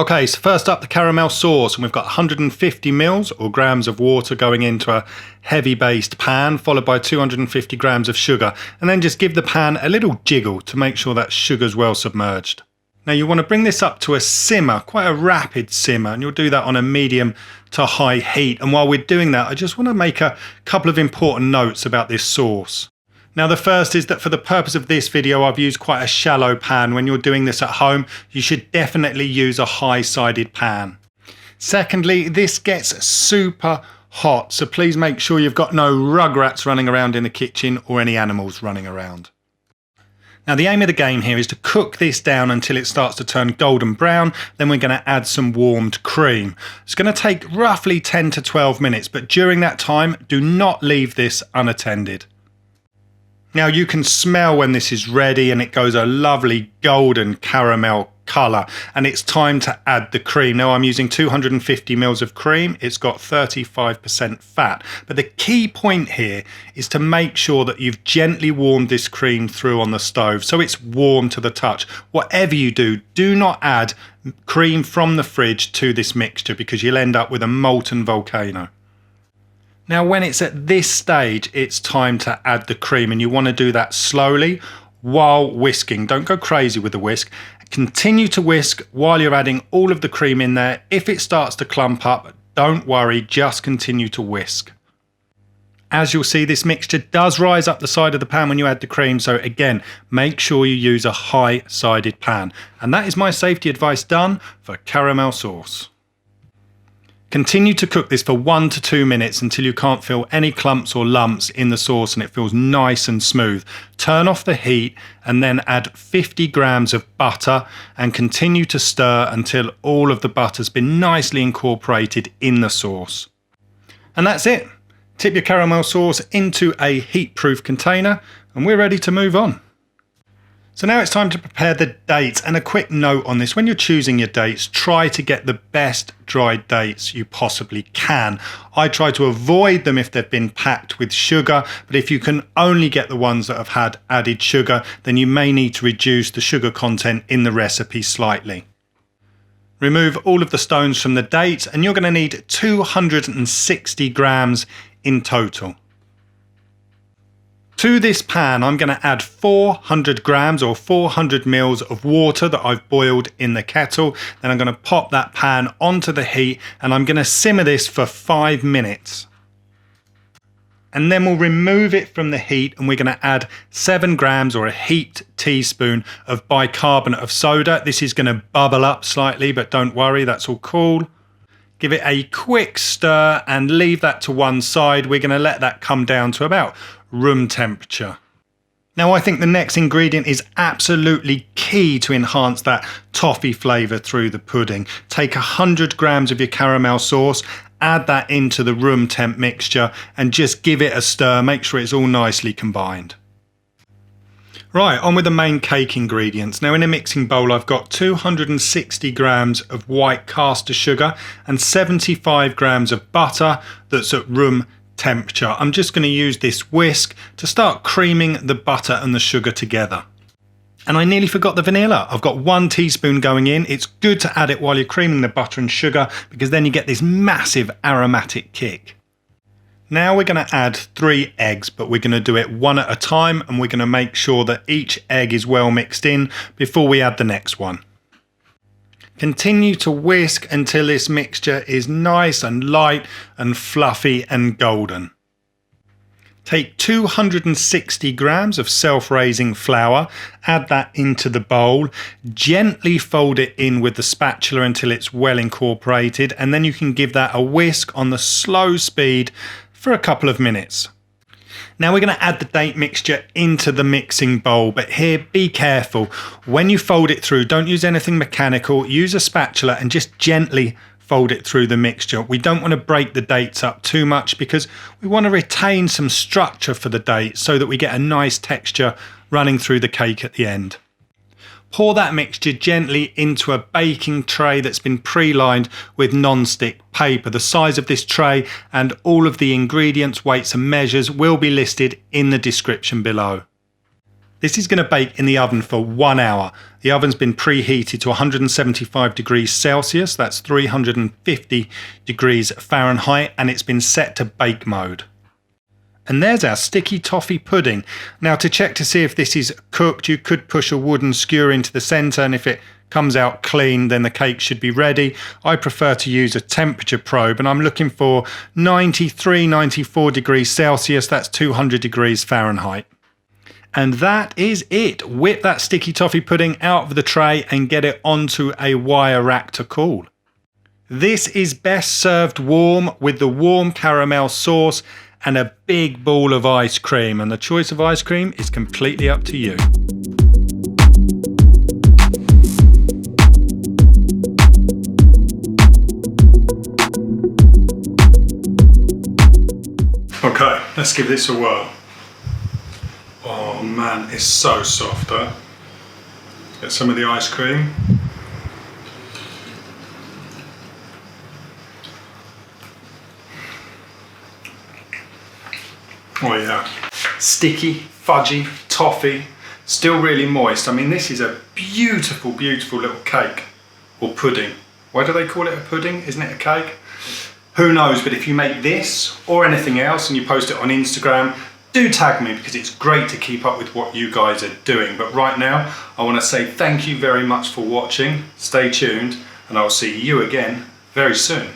Okay, so first up the caramel sauce, and we've got 150 mils or grams of water going into a heavy based pan, followed by 250 grams of sugar, and then just give the pan a little jiggle to make sure that sugar's well submerged. Now you want to bring this up to a simmer, quite a rapid simmer, and you'll do that on a medium to high heat. And while we're doing that, I just want to make a couple of important notes about this sauce. Now the first is that for the purpose of this video, I've used quite a shallow pan. When you're doing this at home, you should definitely use a high-sided pan. Secondly, this gets super hot, so please make sure you've got no rugrats running around in the kitchen or any animals running around. Now the aim of the game here is to cook this down until it starts to turn golden brown, then we're going to add some warmed cream. It's going to take roughly 10 to 12 minutes, but during that time, do not leave this unattended. Now you can smell when this is ready and it goes a lovely golden caramel colour, and it's time to add the cream. Now I'm using 250 mils of cream. It's got 35% fat, but the key point here is to make sure that you've gently warmed this cream through on the stove so it's warm to the touch. Whatever you do, do not add cream from the fridge to this mixture because you'll end up with a molten volcano. Now when it's at this stage, it's time to add the cream, and you want to do that slowly while whisking. Don't go crazy with the whisk. Continue to whisk while you're adding all of the cream in there. If it starts to clump up, don't worry, just continue to whisk. As you'll see, this mixture does rise up the side of the pan when you add the cream, so again, make sure you use a high-sided pan. And that is my safety advice done for caramel sauce. Continue to cook this for 1 to 2 minutes until you can't feel any clumps or lumps in the sauce and it feels nice and smooth. Turn off the heat and then add 50 grams of butter and continue to stir until all of the butter's been nicely incorporated in the sauce. And that's it. Tip your caramel sauce into a heat-proof container and we're ready to move on. So now it's time to prepare the dates, and a quick note on this: when you're choosing your dates, try to get the best dried dates you possibly can. I try to avoid them if they've been packed with sugar, but if you can only get the ones that have had added sugar, then you may need to reduce the sugar content in the recipe slightly. Remove all of the stones from the dates, and you're going to need 260 grams in total. To this pan, I'm going to add 400 grams or 400 mils of water that I've boiled in the kettle. Then I'm going to pop that pan onto the heat and I'm going to simmer this for 5 minutes. And then we'll remove it from the heat and we're going to add 7 grams or a heaped teaspoon of bicarbonate of soda. This is going to bubble up slightly, but don't worry, that's all cool. Give it a quick stir and leave that to one side. We're going to let that come down to about room temperature. Now I think the next ingredient is absolutely key to enhance that toffee flavour through the pudding. Take 100 grams of your caramel sauce, add that into the room temp mixture and just give it a stir. Make sure it's all nicely combined. Right, on with the main cake ingredients. Now in a mixing bowl I've got 260 grams of white caster sugar and 75 grams of butter that's at room temperature. I'm just going to use this whisk to start creaming the butter and the sugar together. And I nearly forgot the vanilla. I've got 1 teaspoon going in. It's good to add it while you're creaming the butter and sugar because then you get this massive aromatic kick. Now we're going to add 3 eggs, but we're going to do it one at a time and we're going to make sure that each egg is well mixed in before we add the next one. Continue to whisk until this mixture is nice and light and fluffy and golden. Take 260 grams of self-raising flour, add that into the bowl, gently fold it in with the spatula until it's well incorporated, and then you can give that a whisk on the slow speed for a couple of minutes. Now we're going to add the date mixture into the mixing bowl, but here be careful. When you fold it through, don't use anything mechanical, use a spatula and just gently fold it through the mixture. We don't want to break the dates up too much because we want to retain some structure for the dates so that we get a nice texture running through the cake at the end. Pour that mixture gently into a baking tray that's been pre-lined with non-stick paper. The size of this tray and all of the ingredients, weights and measures will be listed in the description below. This is going to bake in the oven for 1 hour. The oven's been preheated to 175 degrees Celsius, that's 350 degrees Fahrenheit, and it's been set to bake mode. And there's our sticky toffee pudding. Now, to check to see if this is cooked, you could push a wooden skewer into the centre, and if it comes out clean, then the cake should be ready. I prefer to use a temperature probe, and I'm looking for 93, 94 degrees Celsius, that's 200 degrees Fahrenheit. And that is it. Whip that sticky toffee pudding out of the tray and get it onto a wire rack to cool. This is best served warm with the warm caramel sauce and a big ball of ice cream, and the choice of ice cream is completely up to you. Okay, let's give this a whirl. Oh man, it's so soft, huh? Get some of the ice cream. Oh yeah. Sticky, fudgy, toffee, still really moist. I mean, this is a beautiful, beautiful little cake or pudding. Why do they call it a pudding? Isn't it a cake? Who knows, but if you make this or anything else and you post it on Instagram, do tag me, because it's great to keep up with what you guys are doing. But right now, I want to say thank you very much for watching. Stay tuned, and I'll see you again very soon.